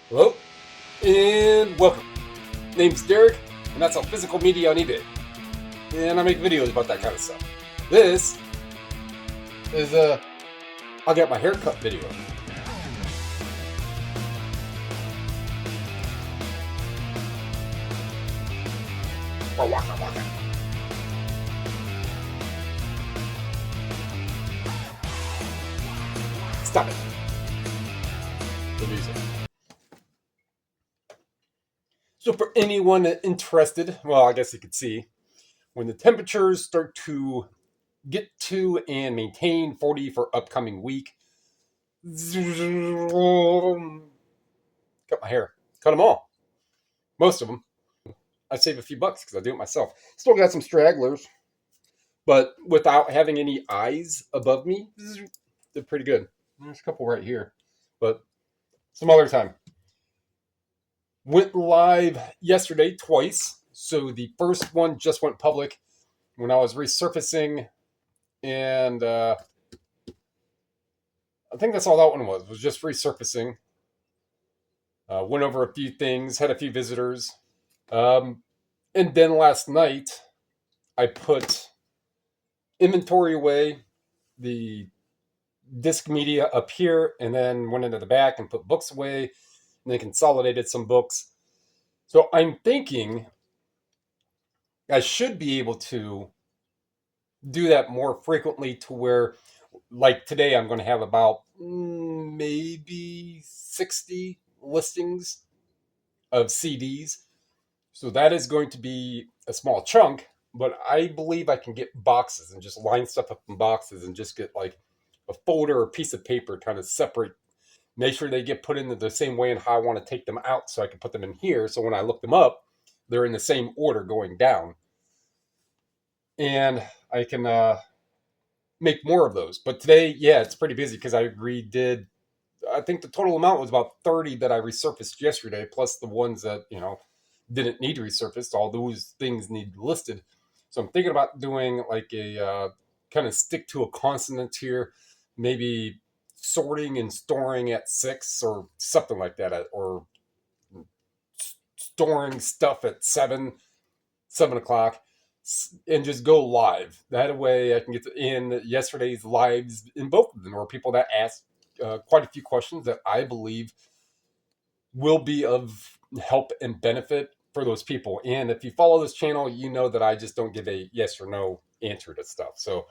Hello and welcome. Name's Derek, and that's how physical media on eBay. And I make videos about that kind of stuff. This is I'll get my haircut video. Stop it. The music. So for anyone interested, well, I guess you could see, when the temperatures start to get to and maintain 40 for upcoming week, cut my hair. Cut them all. Most of them. I save a few bucks because I do it myself. Still got some stragglers, but without having any eyes above me, they're pretty good. There's a couple right here, but some other time. Went live yesterday twice. So the first one just went public when I was resurfacing, and I think that's all that one was just resurfacing. Went over a few things, had a few visitors. And then last night, I put inventory away, the disc media up here, and then went into the back and put books away, and then consolidated some books. So I'm thinking I should be able to do that more frequently to where, like today, I'm going to have about maybe 60 listings of CDs. So that is going to be a small chunk, but I believe I can get boxes and just line stuff up in boxes and just get like a folder or piece of paper, kind of separate, make sure they get put into the same way and how I want to take them out so I can put them in here. So when I look them up, they're in the same order going down. And I can make more of those. But today, yeah, it's pretty busy because I redid, I think the total amount was about 30 that I resurfaced yesterday, plus the ones that, didn't need resurfaced. All those things need listed. So I'm thinking about doing like a kind of stick to a consonant here, maybe sorting and storing at 6 or something like that, or storing stuff at 7 o'clock, and just go live. That way I can get in yesterday's lives in both of them, or people that asked quite a few questions that I believe will be of help and benefit for those people. And if you follow this channel, you know that I just don't give a yes or no answer to stuff. So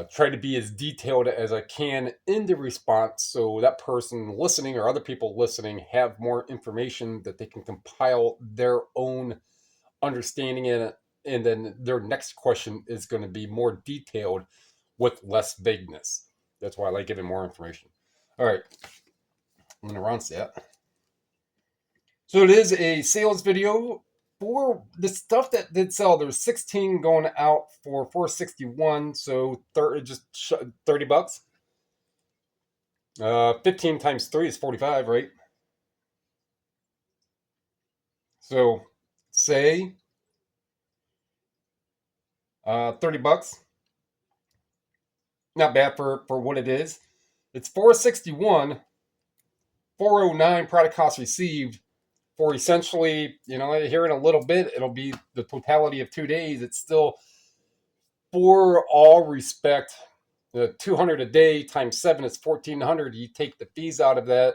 try to be as detailed as I can in the response so that person listening or other people listening have more information that they can compile their own understanding in it. And then their next question is going to be more detailed with less vagueness. That's why I like giving more information. All right. I'm going to round that. So it is a sales video for the stuff that did sell. There's 16 going out for $461, so 30 bucks. 15 times 3 is 45, right? So say 30 bucks. Not bad for what it is. It's 461, 409 product cost received. For essentially, here in a little bit, it'll be the totality of 2 days. It's still, for all respect, 200 a day times 7 is 1,400. You take the fees out of that,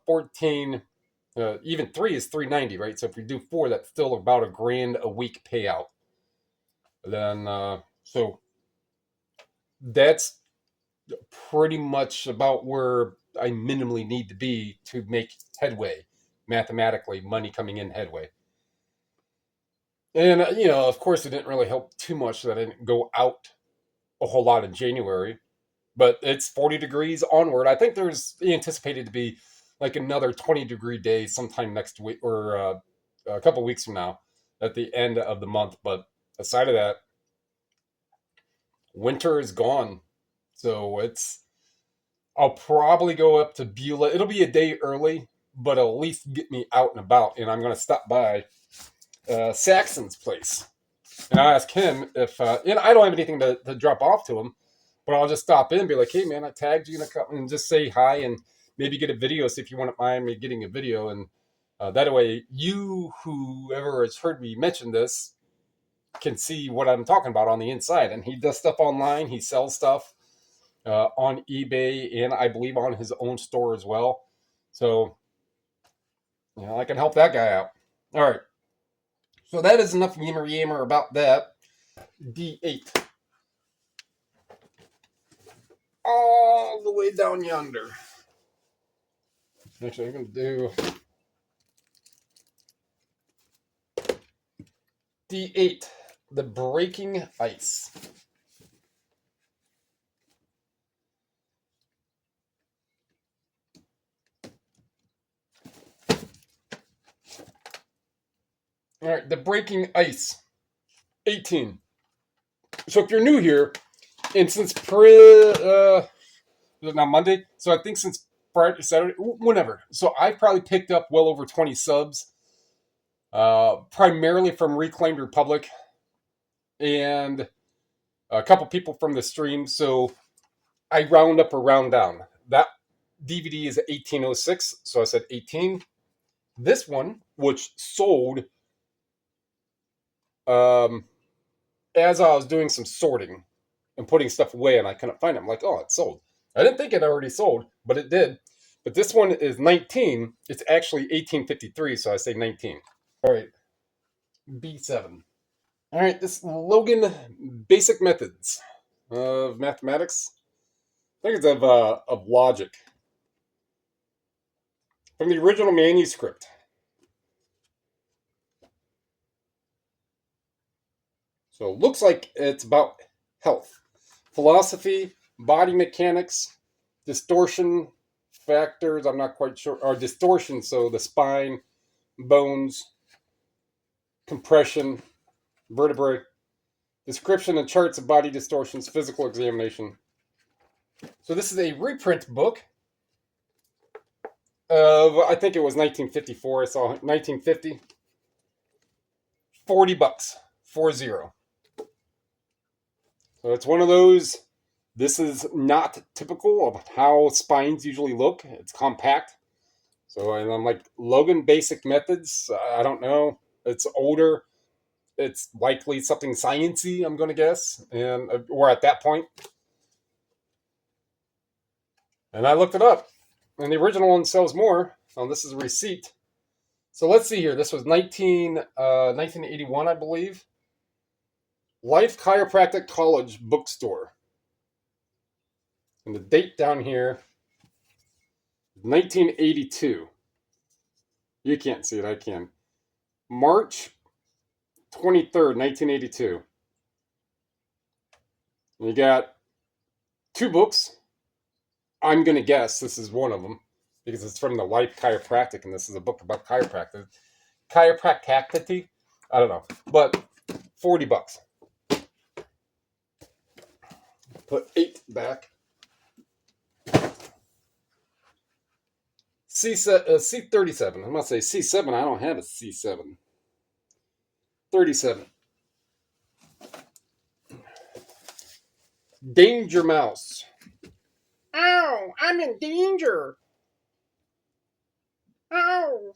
14, even 3 is 390, right? So if we do 4, that's still about $1,000 a week payout. Then, so that's pretty much about where I minimally need to be to make headway. Mathematically, money coming in headway. And, of course, it didn't really help too much that I didn't go out a whole lot in January, but it's 40 degrees onward. I think there's anticipated to be like another 20-degree day sometime next week, or a couple weeks from now at the end of the month. But aside of that, winter is gone. So I'll probably go up to Beulah. It'll be a day early, but it'll at least get me out and about. And I'm going to stop by Saxon's place. And I'll ask him if, I don't have anything to drop off to him, but I'll just stop in and be like, hey, man, I tagged you in a couple, and just say hi and maybe get a video, see if you wouldn't mind me getting a video. And that way, you, whoever has heard me mention this, can see what I'm talking about on the inside. And he does stuff online. He sells stuff on eBay, and I believe on his own store as well. So, I can help that guy out. All right. So that is enough yammer about that. D8. All the way down yonder. Actually, I'm going to do D8, the breaking ice. All right, the breaking ice, 18. So if you're new here, and since now Monday, so I think since Friday, Saturday, whenever. So I've probably picked up well over 20 subs, primarily from Reclaimed Republic, and a couple people from the stream. So I round up or round down. That DVD is 1806, so I said 18. This one, which sold as I was doing some sorting and putting stuff away, and I couldn't find it. I'm like, oh, it sold. I didn't think it already sold, but it did. But this one is 19. It's actually 1853, so I say 19. All right, B7. All right, this Logan Basic Methods of Mathematics. I think it's of Logic. From the original manuscript. So it looks like it's about health, philosophy, body mechanics, distortion factors, I'm not quite sure, or distortion, so the spine, bones, compression, vertebrae, description and charts of body distortions, physical examination. So this is a reprint book of, I think it was 1954, I saw 1950, $40, 40. So it's one of those, this is not typical of how spines usually look. It's compact. So and I'm like, Logan Basic Methods, I don't know. It's older. It's likely something sciencey, I'm going to guess. And we're at that point. And I looked it up. And the original one sells more. Oh, this is a receipt. So let's see here. This was 1981, I believe. Life Chiropractic College Bookstore. And the date down here, 1982. You can't see it, I can. March 23rd, 1982. And you got 2 books. I'm going to guess this is one of them because it's from the Life Chiropractic, and this is a book about chiropractic. Chiropracticity? I don't know. But $40. Put 8 back. C37. I'm going to say C7. I don't have a C7. 37. Danger Mouse. Ow! I'm in danger! Ow!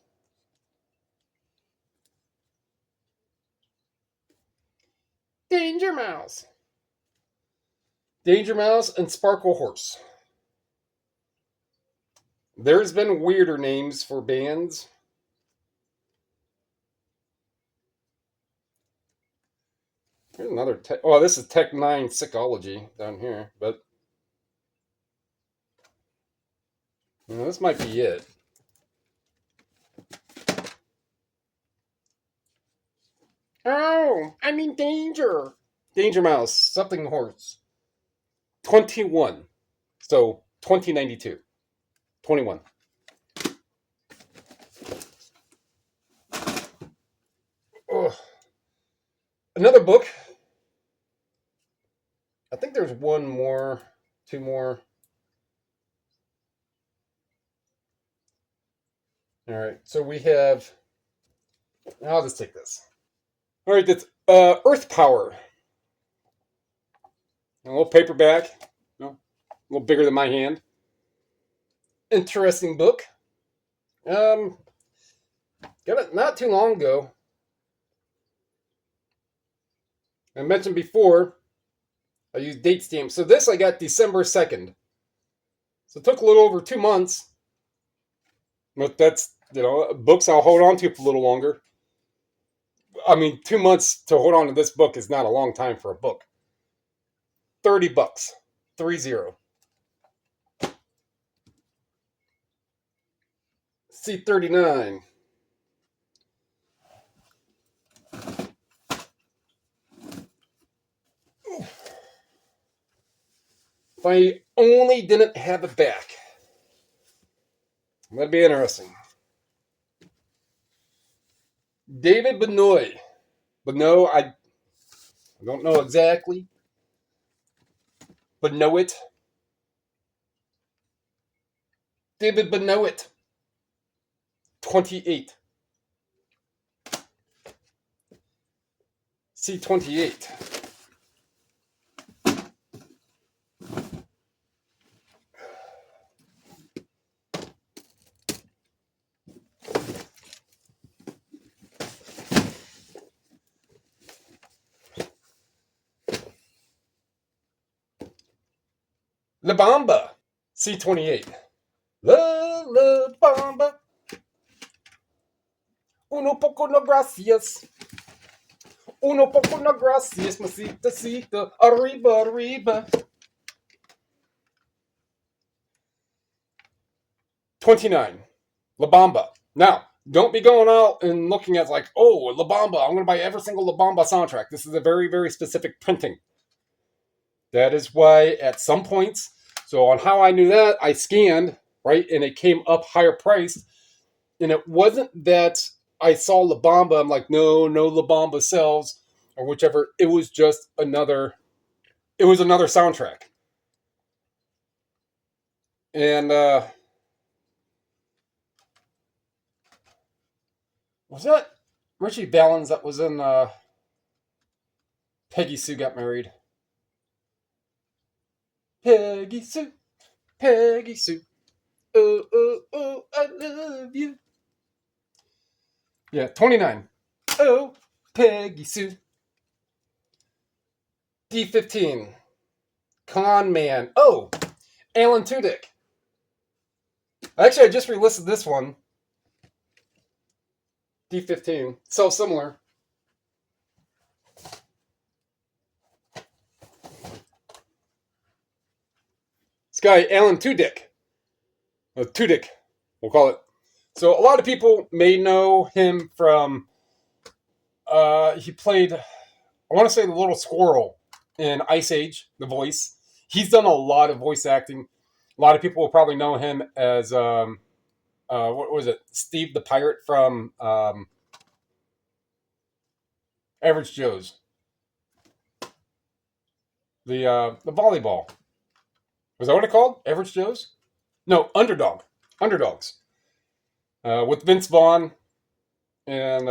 Danger Mouse. Danger Mouse and Sparkle Horse. There's been weirder names for bands. Here's another Tech. Oh, this is Tech 9 Psychology down here, but this might be it. Oh, I'm in danger. Danger Mouse, something horse. 21. So 2092. 21. Ugh. Another book. I think there's one more, 2 more. All right, so we have. I'll just take this. All right, that's Earth Power. A little paperback, a little bigger than my hand. interesting book. Got it not too long ago. I mentioned before, I used date stamps. So this I got December 2nd. So it took a little over 2 months. But that's, books I'll hold on to for a little longer. I mean, 2 months to hold on to this book is not a long time for a book. $30. 30. C39. If I only didn't have it back. That'd be interesting. David Benoit. Benoit, I don't know exactly. Benoit. David Benoit. 28. C28. La Bamba. C28. La Bamba. Uno poco no gracias. Uno poco no gracias, masita. Arriba, arriba. 29. La Bamba. Now, don't be going out and looking at like, oh, La Bamba. I'm going to buy every single La Bamba soundtrack. This is a very, very specific printing. That is why at some points, so on how I knew that, I scanned, right, and it came up higher priced. And it wasn't that I saw La Bamba, I'm like, no La Bamba sells, or whichever. It was just another soundtrack. And was that Richie Valens that was in Peggy Sue Got Married? Peggy Sue, Peggy Sue. Oh, oh, oh, I love you. Yeah, 29. Oh, Peggy Sue. D15. Con Man. Oh, Alan Tudyk. Actually, I just relisted this one. D15. So similar. This guy, Alan Tudyk. Tudyk, we'll call it. So a lot of people may know him from, he played, I want to say the little squirrel in Ice Age, the voice. He's done a lot of voice acting. A lot of people will probably know him as, what was it? Steve the Pirate from Average Joe's. The volleyball. Was that what it called? Average Joe's? No, Underdogs. With Vince Vaughn. And,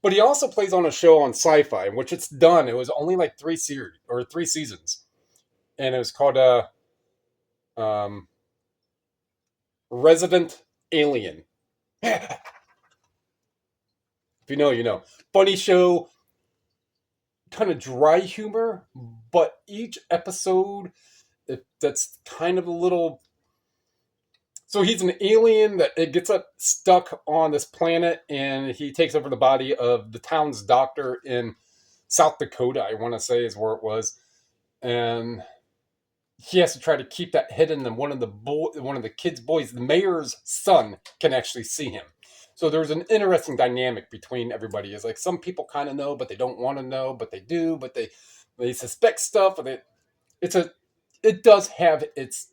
but he also plays on a show on Sci-Fi, which it's done. It was only like 3 seasons. And it was called, Resident Alien. If you know, you know. Funny show, kind of dry humor, but each episode that's kind of a little. So he's an alien that it gets stuck on this planet, and he takes over the body of the town's doctor in South Dakota. I want to say is where it was, and he has to try to keep that hidden. And one of the kids' boys, the mayor's son, can actually see him. So there's an interesting dynamic between everybody. It's like some people kind of know, but they don't want to know, but they do, but they suspect stuff. But it does have its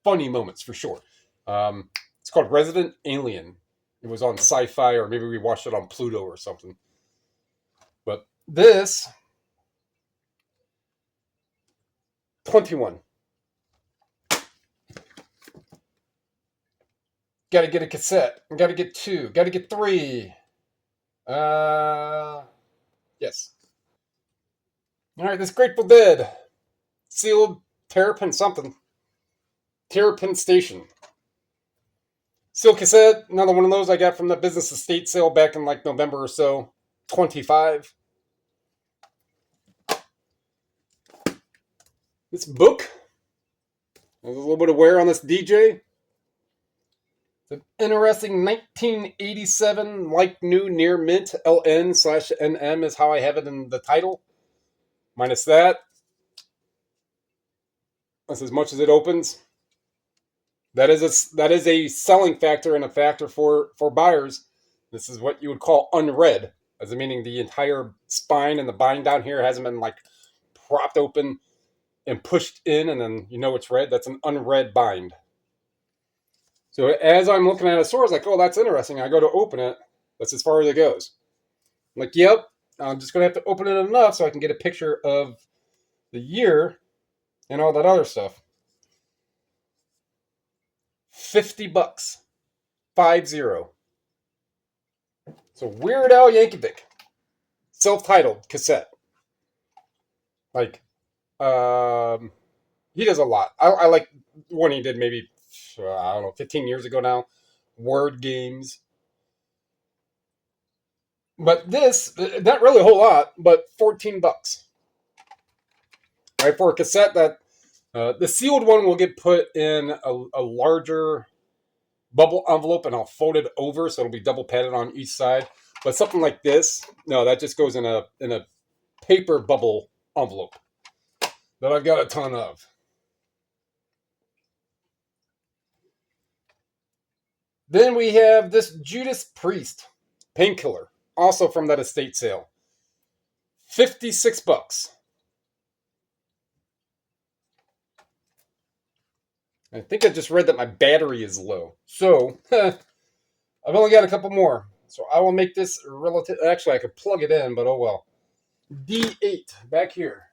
funny moments for sure. It's called Resident Alien. It was on Sci-Fi, or maybe we watched it on Pluto or something. But this 21. Got to get a cassette. Got to get 2. Got to get 3. Yes. All right, this Grateful Dead. Sealed Terrapin something. Terrapin Station. Steel cassette, another one of those I got from the business estate sale back in like November or so. 25. This book. There's a little bit of wear on this DJ. It's an interesting 1987 like new near mint LN/NM is how I have it in the title. Minus that. That's as much as it opens. That is a selling factor and a factor for buyers. This is what you would call unread, as meaning the entire spine and the bind down here hasn't been like propped open and pushed in, and then you know it's read. That's an unread bind. So as I'm looking at a store, I was like, oh, that's interesting. I go to open it. That's as far as it goes. I'm like, yep, I'm just going to have to open it enough so I can get a picture of the year and all that other stuff. $50. 50. So Weird Al Yankovic. Self-titled cassette. Like, he does a lot. I like one he did maybe, I don't know, 15 years ago now. Word games. But this, not really a whole lot, but $14. Right, for a cassette that, the sealed one will get put in a larger bubble envelope, and I'll fold it over so it'll be double padded on each side. But something like this, no, that just goes in a paper bubble envelope that I've got a ton of. Then we have this Judas Priest Painkiller, also from that estate sale. $56. I think I just read that my battery is low. So, I've only got a couple more. So I will make this relative. Actually, I could plug it in, but oh well. D8, back here.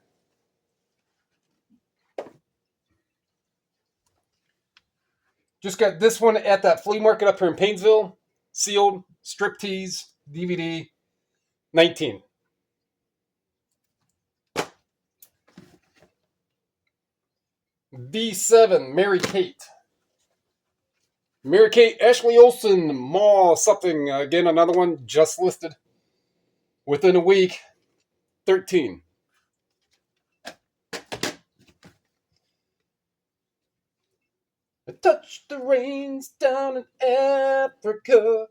Just got this one at that flea market up here in Painesville. Sealed, striptease, DVD, 19. B7, Mary Kate. Mary Kate, Ashley Olsen, Ma something. Again, another one just listed. Within a week, 13. I touched the rains down in Africa.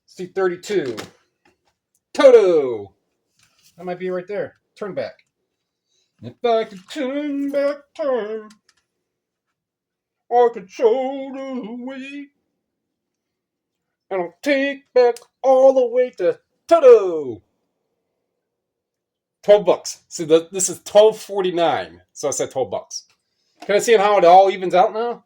C32. Toto. That might be right there. Turn back. If I could turn back time, I could show the way. And I'll take back all the way to Toto. $12. See, this is $12.49. So I said $12. Can I see how it all evens out now?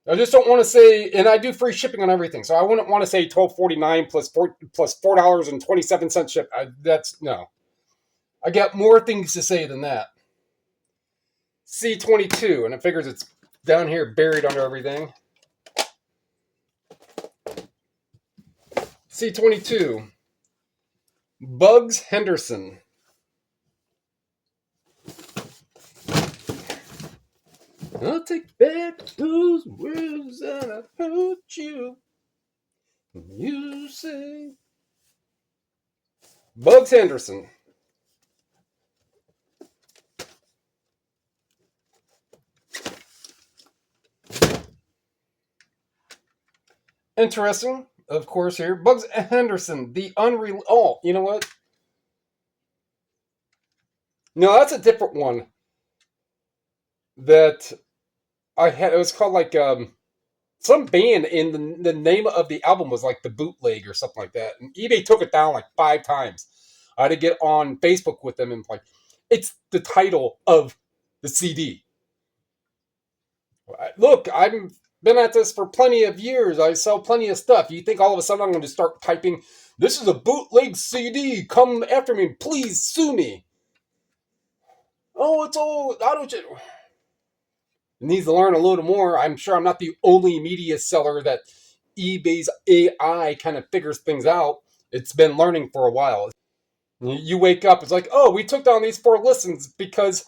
I just don't want to say, and I do free shipping on everything, so I wouldn't want to say $12.49 plus $4.27 ship. That's no. I got more things to say than that. C22, and it figures it's down here buried under everything. C22. Bugs Henderson. I'll take back those words that I hurt you. You say. Bugs Henderson. Interesting, of course, here. Bugs Henderson, the unreal. Oh, you know what? No, that's a different one. That I had. It was called like some band, and the name of the album was like The Bootleg or something like that. And eBay took it down like 5 times. I had to get on Facebook with them and like, it's the title of the CD. Look, I've been at this for plenty of years. I sell plenty of stuff. You think all of a sudden I'm going to start typing, this is a bootleg CD, come after me, please sue me. Oh, it's all, how don't you... It needs to learn a little more. I'm sure I'm not the only media seller that eBay's AI kind of figures things out. It's been learning for a while. You wake up, it's like, oh, we took down these 4 listens because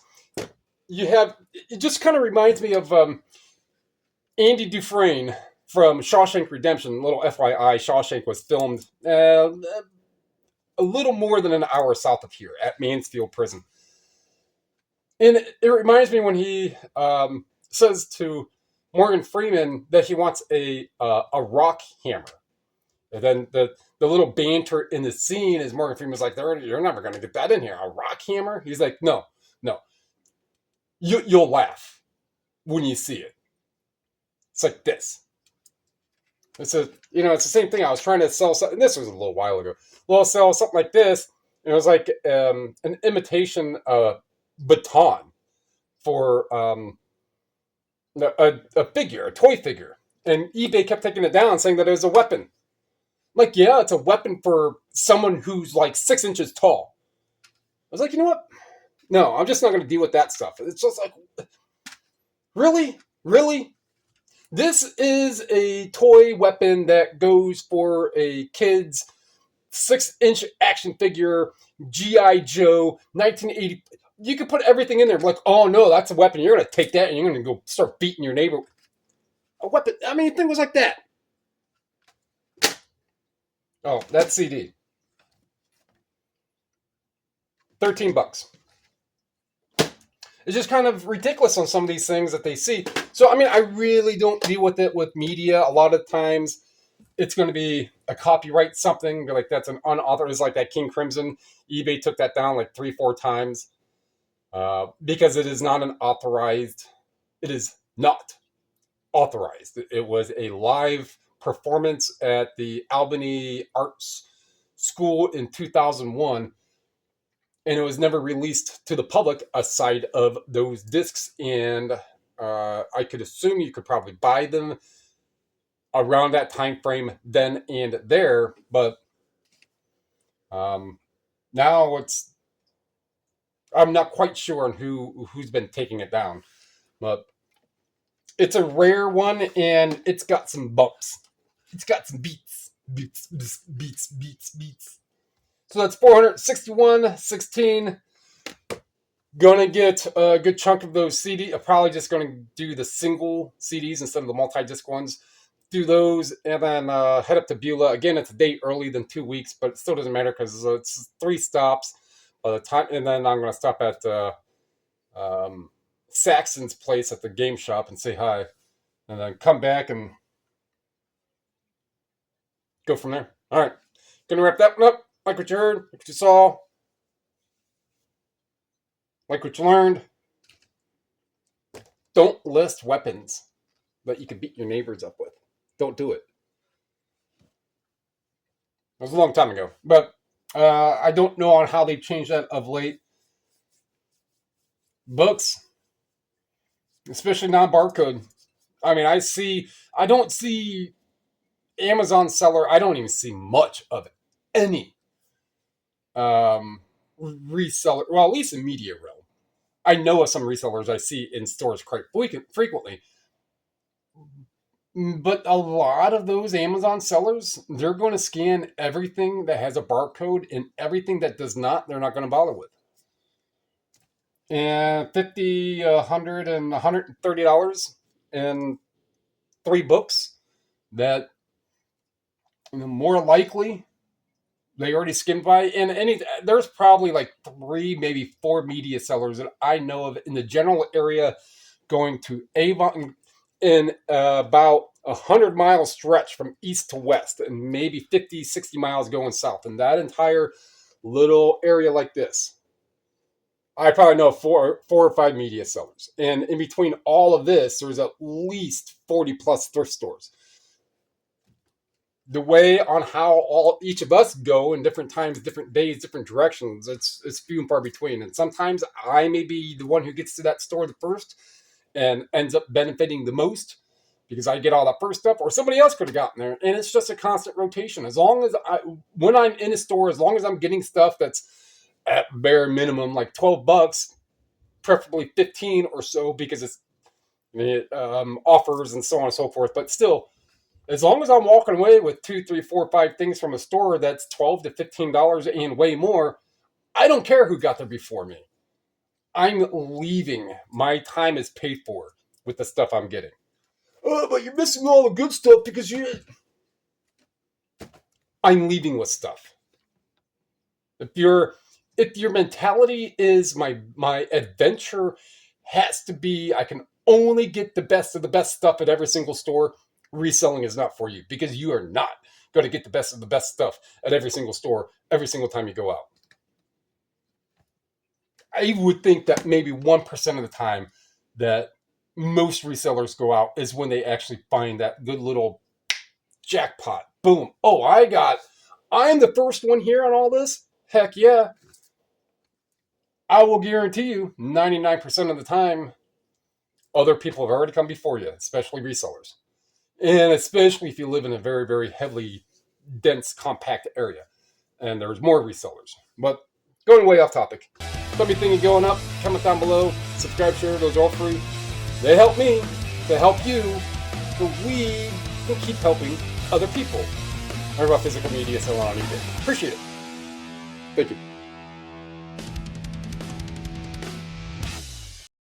you have... It just kind of reminds me of... Andy Dufresne from Shawshank Redemption. Little FYI, Shawshank was filmed a little more than an hour south of here at Mansfield Prison. And it reminds me when he says to Morgan Freeman that he wants a rock hammer. And then the little banter in the scene is Morgan Freeman's like, you're never going to get that in here. A rock hammer? He's like, no. You'll laugh when you see it. It's like this. It's the same thing. I was trying to sell something. And this was a little while ago. Well, I'll sell something like this. And it was like an imitation baton for a figure, a toy figure. And eBay kept taking it down, saying that it was a weapon. Like, yeah, it's a weapon for someone who's like 6 inches tall. I was like, you know what? No, I'm just not going to deal with that stuff. It's just like, really? Really? This is a toy weapon that goes for a kid's 6-inch action figure, G.I. Joe, 1980. You could put everything in there. Like, oh no, that's a weapon. You're going to take that and you're going to go start beating your neighbor. A weapon. I mean, the thing was like that. Oh, that CD. $13. It's just kind of ridiculous on some of these things that they see. So, I mean, I really don't deal with it with media. A lot of times it's going to be a copyright something. Like that's an unauthorized, like that King Crimson. eBay took that down like 3-4 times because it is not an authorized. It is not authorized. It was a live performance at the Albany Arts School in 2001. And it was never released to the public aside of those discs. And I could assume you could probably buy them around that time frame then and there. But now I'm not quite sure on who's been taking it down. But it's a rare one and it's got some bumps. It's got some beats. So that's 461.16. Gonna get a good chunk of those CDs. I'm probably just gonna do the single CDs instead of the multi-disc ones. Do those and then head up to Beulah. Again, it's a day early than 2 weeks, but it still doesn't matter because it's 3 stops by the time. And then I'm gonna stop at Saxon's place at the game shop and say hi, and then come back and go from there. All right, gonna wrap that one up. Like what you heard, like what you saw, like what you learned. Don't list weapons that you can beat your neighbors up with. Don't do it. It was a long time ago, but I don't know on how they've changed that of late. Books, especially non-barcode. I mean, I don't see Amazon seller. I don't even see much of it. Any reseller, well, at least in media realm. I know of some resellers I see in stores quite frequently. But a lot of those Amazon sellers, they're going to scan everything that has a barcode and everything that does not, they're not going to bother with. And $50, $100, and $130 and 3 books that more likely they already skimmed by. And there's probably like 3, maybe 4 media sellers that I know of in the general area going to Avon in about 100-mile stretch from east to west and maybe 50, 60 miles going south. And that entire little area like this, I probably know 4 or 5 media sellers. And in between all of this, there's at least 40 plus thrift stores. The way on how each of us go in different times, different days, different directions, it's few and far between. And sometimes I may be the one who gets to that store the first and ends up benefiting the most because I get all that first stuff, or somebody else could have gotten there. And it's just a constant rotation. As long as when I'm in a store, as long as I'm getting stuff that's at bare minimum like $12, preferably 15 or so, because it's offers and so on and so forth. But still, as long as I'm walking away with 2, 3, 4, 5 things from a store that's $12 to $15 and way more, I don't care who got there before me. I'm leaving. My time is paid for with the stuff I'm getting. oh, but you're missing all the good stuff because I'm leaving with stuff. If your mentality is my adventure has to be, I can only get the best of the best stuff at every single store, reselling is not for you, because you are not going to get the best of the best stuff at every single store every single time you go out. I would think that maybe 1% of the time that most resellers go out is when they actually find that good little jackpot. Boom. Oh, I'm the first one here on all this. Heck yeah. I will guarantee you 99% of the time, other people have already come before you, especially resellers. And especially if you live in a very, very heavily dense, compact area. And there's more resellers. But going way off topic. Let me think of going up. Comment down below. Subscribe, share. Those are all free. They help me to help you. So we can keep helping other people. Learn about physical media, so on eBay. Appreciate it. Thank you.